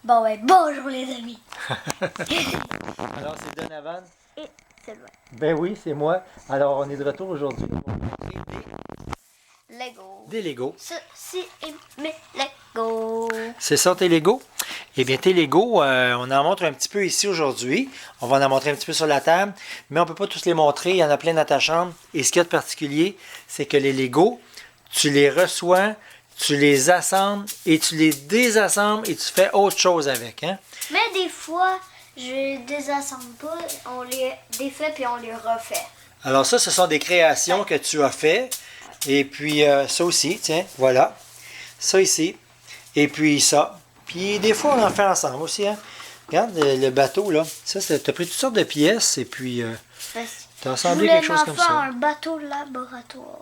Bon, ben, bonjour les amis. Alors, c'est Donovan. Et c'est vrai. Ben oui, c'est moi. Alors, on est de retour aujourd'hui. On va vous montrer Lego. des Legos. Ceci est mes Lego. C'est ça, tes Legos? Eh bien, tes Legos, on en montre un petit peu ici aujourd'hui. On va en montrer un petit peu sur la table, mais on ne peut pas tous les montrer. Il y en a plein dans ta chambre. Et ce qu'il y a de particulier, c'est que les Legos, tu les reçois, tu les assembles et tu les désassembles et tu fais autre chose avec. Hein? Mais des fois, je désassemble pas, on les défait puis on les refait. Alors ça, ce sont des créations que tu as fait. Et puis ça aussi, tiens, voilà. Ça ici. Et puis ça. Puis des fois, on en fait ensemble aussi. Hein? Regarde le bateau, là. Ça, tu as pris toutes sortes de pièces et puis tu as assemblé quelque chose comme faire ça. un bateau laboratoire.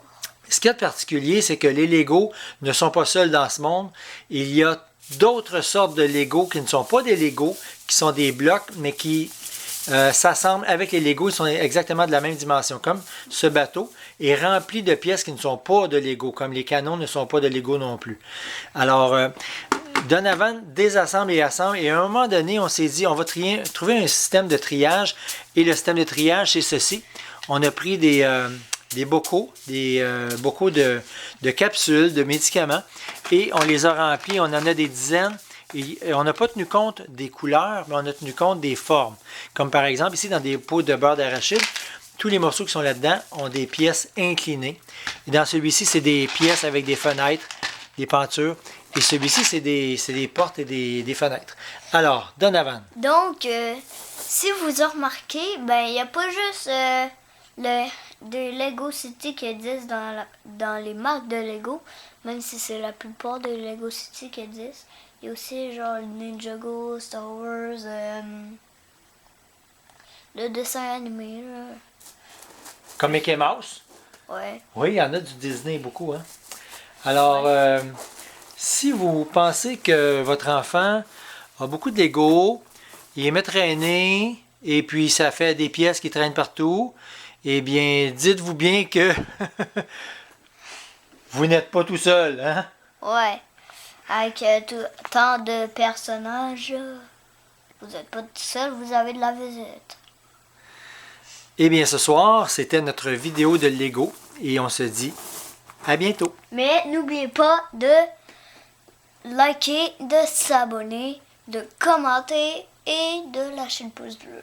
Ce qu'il y a de particulier, c'est que les Legos ne sont pas seuls dans ce monde. Il y a d'autres sortes de Legos qui ne sont pas des Legos, qui sont des blocs, mais qui s'assemblent avec les Legos. Ils sont exactement de la même dimension. Comme ce bateau est rempli de pièces qui ne sont pas de Lego, comme les canons ne sont pas de Lego non plus. Alors, Donovan désassemble et assemble. Et à un moment donné, on s'est dit, on va trouver un système de triage. Et le système de triage, c'est ceci. On a pris des bocaux, bocaux de capsules, de médicaments, et on les a remplis, on en a des dizaines, et on n'a pas tenu compte des couleurs, mais on a tenu compte des formes. Comme par exemple, ici, dans des pots de beurre d'arachide, tous les morceaux qui sont là-dedans ont des pièces inclinées. Et dans celui-ci, c'est des pièces avec des fenêtres, des pentures, et celui-ci, c'est des portes et des fenêtres. Alors, Donovan. Donc, si vous avez remarqué, ben il n'y a pas juste des Lego City qui existent dans les marques de Lego, même si c'est la plupart des Lego City qui existent. Il y a aussi genre Ninjago, Star Wars, le dessin animé. Là. Comme Mickey Mouse. Ouais. Oui, il y en a du Disney beaucoup. Hein? Alors, si vous pensez que votre enfant a beaucoup de Lego, il aime traîner, et puis ça fait des pièces qui traînent partout, eh bien, dites-vous bien que vous n'êtes pas tout seul. Hein? Ouais. Avec tant de personnages, vous n'êtes pas tout seul, vous avez de la visite. Eh bien, ce soir, c'était notre vidéo de Lego, et on se dit à bientôt. Mais n'oubliez pas de liker, de s'abonner, de commenter et de lâcher le pouce bleu.